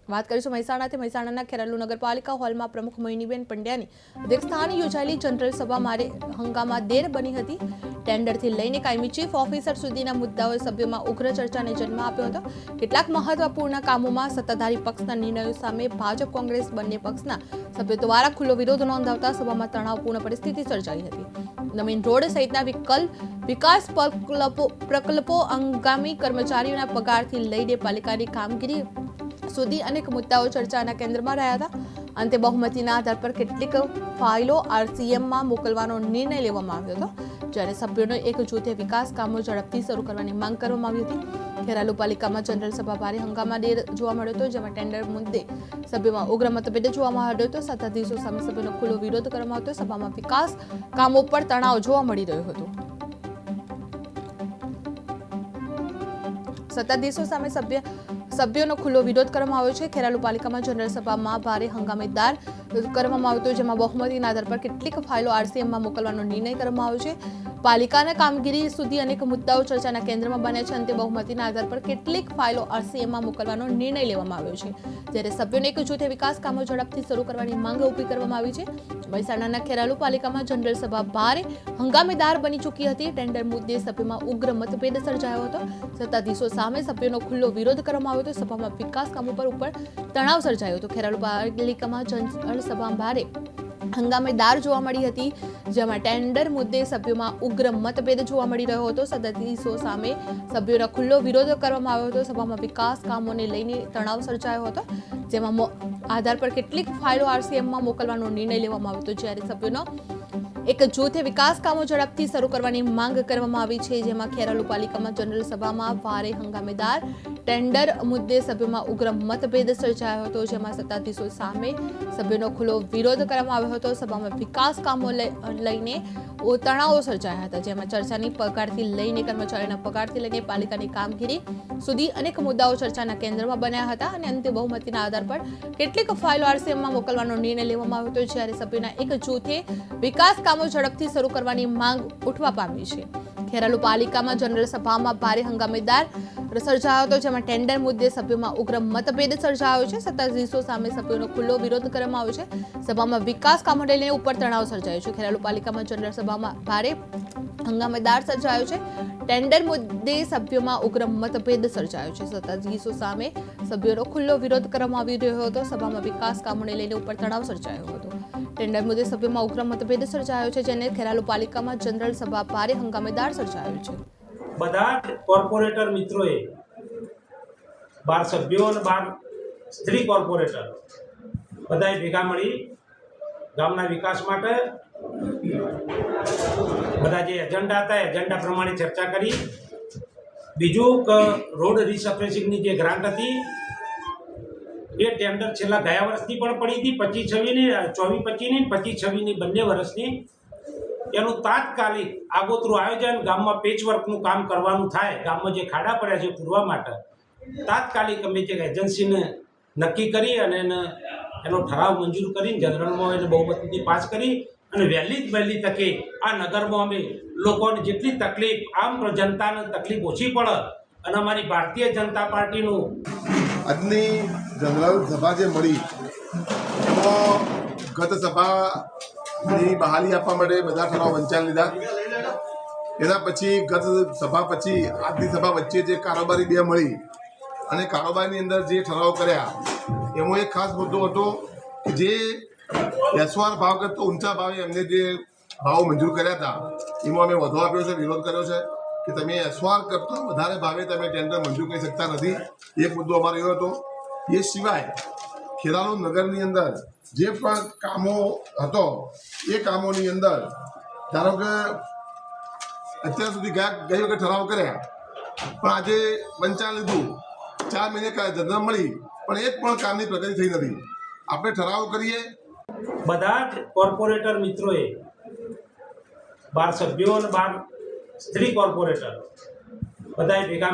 વાત કરીશું મહેસાણાથી। મહેસાણાના ખેરાલુ નગરપાલિકા હોલમાં પ્રમુખ મોહિનીબેન પંડ્યાની અધ્યક્ષસ્થાને યોજાયેલી જનરલ સભા મારે હંગામાદેર બની હતી। ટેન્ડરથી લઈને કાયમી ચીફ ઓફિસર સુધીના મુદ્દાઓએ સભ્યોમાં ઉગ્ર ચર્ચાને જન્મ આપ્યો હતો। કેટલાક મહત્વપૂર્ણ કામોમાં સત્તાધારી પક્ષના નિર્ણયો સામે ભાજપ કોંગ્રેસ બંને પક્ષના સભ્યો દ્વારા ખુલ્લો વિરોધ નોંધાવતા સભામાં તણાવપૂર્ણ પરિસ્થિતિ સર્જાઈ હતી। નવીન રોડ સહિતના વિકાસ પ્રકલ્પો, હંગામી કર્મચારીઓના પગારથી લઈને પાલિકાની કામગીરી સુધી અનેક મુદ્દાઓ ચર્ચાના કેન્દ્રમાં રહ્યા હતા। અંતે બહુમતીના આધાર પર કેટલીક ફાઇલો આરસીએમમાં મોકલવાનો નિર્ણય લેવામાં આવ્યો હતો, જ્યારે સભ્યોનો એક જૂથે વિકાસ કામો ઝડપથી શરૂ કરવાની માંગ કરવામાં આવી હતી। ખેરાલુ પાલિકામાં જનરલ સભા ભારે હંગામાદેર જોવા મળ્યો હતો, જેમાં ટેન્ડર મુદ્દે સભ્યોમાં ઉગ્ર મતભેદ જોવા મળ્યો હતો। સત્તાધીશો સામે સભ્યોનો ખુલ્લો વિરોધ કરવામાં આવ્યો। સભામાં વિકાસ કામો પર તણાવ જોવા મળી રહ્યો હતો। સત્તાધીશો સામે સભ્યોનો ખુલ્લો વિરોધ કરવામાં આવ્યો છે। ખેરાલુ પાલિકામાં જનરલ સભામાં ભારે હંગામેદાર કરવામાં આવ્યો હતો, જેમાં બહુમતીના આધાર પર કેટલીક ફાઇલો આરસીએમમાં મોકલવાનો નિર્ણય કરવામાં આવ્યો છે। પાલિકાના કામગીરી સુધી અનેક મુદ્દાઓ ચર્ચાના કેન્દ્રમાં બન્યા છે। અંતે બહુમતીના આધાર પર કેટલીક ફાઇલો આરસીએમમાં મોકલવાનો નિર્ણય લેવામાં આવ્યો છે, જ્યારે સભ્યોને એક જૂથે વિકાસ કામો ઝડપથી શરૂ કરવાની માંગ ઊભી કરવામાં આવી છે। મહેસાણાના ખેરાલુ પાલિકામાં જનરલ સભા ભારે હંગામેદાર બની ચૂકી હતી। ટેન્ડર મુદ્દે સભ્યોમાં ઉગ્ર મતભેદ સર્જાયો હતો। સત્તાધીશો સામે સભ્યોનો ખુલ્લો વિરોધ કરવામાં આવ્યો હતો। સભામાં વિકાસ કામો પર તણાવ સર્જાયો હતો। ખેરાલુ પાલિકામાં જનરલ સભા ભારે હંગામેદાર જોવા મળી હતી, જેમાં ટેન્ડર મુદ્દે સભ્યોમાં ઉગ્ર મતભેદ જોવા મળી રહ્યો હતો। સત્તાધીશો સામે સભ્યોનો ખુલ્લો વિરોધ કરવામાં આવ્યો હતો। સભામાં વિકાસ કામોને લઈને તણાવ સર્જાયો હતો, જેમાં આધાર પર કેટલીક ફાઇલો આરસીએમમાં મોકલવાનો નિર્ણય લેવામાં આવ્યો હતો, જ્યારે સભ્યોનો એક જૂથે વિકાસ કામો ઝડપથી શરૂ કરવાની માંગ કરવામાં આવી છે। જેમાં ખેરાલુ પાલિકામાં જનરલ સભામાં ભારે હંગામેદાર ટેન્ડર મુદ્દે સભ્યોમાં ઉગ્ર મતભેદ સર્જાયો હતો, જેમાં સત્તાધીશો સામે સભ્યોનો ખુલ્લો વિરોધ કરવામાં આવ્યો હતો। સભામાં વિકાસ કામો લઈને તણાવો સર્જાયા હતા, જેમાં ચર્ચાની પગારથી લઈને કર્મચારીઓના પગારથી લઈને પાલિકાની કામગીરી સુધી અનેક મુદ્દાઓ ચર્ચાના કેન્દ્રમાં બન્યા હતા। અને અંતે બહુમતીના આધાર પર કેટલીક ફાઇલો આરસીએમમાં મોકલવાનો નિર્ણય લેવામાં આવ્યો હતો, જ્યારે સભ્યોના એક જૂથે વિકાસ કામો ઝડપથી શરૂ કરવાની માંગ ઉઠવા પામી છે। ખેરાલુ પાલિકામાં જનરલ સભામાં ભારે હંગામેદાર સર્જાયો હતો, જેમાં ટેન્ડર મુદ્દે સભ્યોમાં ઉગ્ર મતભેદ સર્જાયો છે। સત્તાધીશો સામે સભ્યોનો ખુલ્લો વિરોધ કરવામાં આવ્યો છે। સભામાં વિકાસ કામોને લઈને ઉપર તણાવ સર્જાયો છે। ખેરાલુ પાલિકામાં જનરલ સભામાં ભારે હંગામેદાર સર્જાયો છે। ટેન્ડર મુદ્દે સભ્યોમાં ઉગ્ર મતભેદ સર્જાયો છે। સત્તાધીશો સામે સભ્યોનો ખુલ્લો વિરોધ કરવામાં આવી રહ્યો હતો। સભામાં વિકાસ કામોને લઈને ઉપર તણાવ સર્જાયો હતો। ટેન્ડર મુદ્દે સભ્યોમાં ઉગ્ર મતભેદ સર્જાયો છે, જેને ખેરાલુ પાલિકામાં જનરલ સભા ભારે હંગામેદાર સર્જાયો છે। બધા કોર્પોરેટર મિત્રોએ 12 સભ્યો અને 12 સ્ત્રી કોર્પોરેટર બધાએ ભેગા મળી ગામના વિકાસ માટે બધા જે એજન્ડા હતા એજન્ડા પ્રમાણે ચર્ચા કરી। બીજું કે રોડ રિસર્ફેસિંગની જે ગ્રાન્ટ હતી એ ટેન્ડર છેલ્લા ગયા વર્ષની પણ પડી હતી, 25-26ની 24-25ની બંને વર્ષની। એનું તાત્કાલિક આગોતરું આયોજન, ગામમાં પેચવર્કનું કામ કરવાનું થાય, ગામમાં જે ખાડા પડ્યા છે પૂરવા માટે તાત્કાલિક અમે જે એજન્સીને નક્કી કરી અને એનો ઠરાવ મંજૂર કરીને જનરલમાં એને બહુમતીથી પાસ કરી અને વહેલી તકે આ નગરમાં અમે લોકોને જેટલી તકલીફ, આમ જનતાને તકલીફ ઓછી પડે અને અમારી ભારતીય જનતા પાર્ટીનું આજની જનરલ સભા જે મળી એમાં ગત સભાની બહાલી આપવા માટે બધા ઠરાવ વંચાઈ લીધા। એના પછી ગત સભા પછી આજની સભા વચ્ચે જે કારોબારી બે મળી અને કારોબારની અંદર જે ઠરાવ કર્યા એમાં એક ખાસ મુદ્દો હતો કે જે એસવાર ભાવ કરતો ઊંચા ભાવે એમને જે ભાવ મંજૂર કર્યા હતા એમાં અમે વધુ આપ્યો છે, વિરોધ કર્યો છે કે તમે એસવાર કરતાં વધારે ભાવે તમે ટેન્ડર મંજૂર કરી શકતા નથી। એક મુદ્દો અમારો એવો હતો। એ સિવાય ખેરાલુ નગરની અંદર જે પણ કામો હતો એ કામોની અંદર ધારો કે અત્યાર સુધી ગઈ વખત ઠરાવ કર્યા પણ આજે વંચાણ લીધું, 4 મહિને જનરલ મળી પણ એક પણ કામની પ્રગતિ થઈ નથી। આપણે ઠરાવ કરીએ બધા જ કોર્પોરેટર મિત્રોએ 12 સભ્યો અને 12 સ્ત્રી કોર્પોરેટર બધાએ ભેગા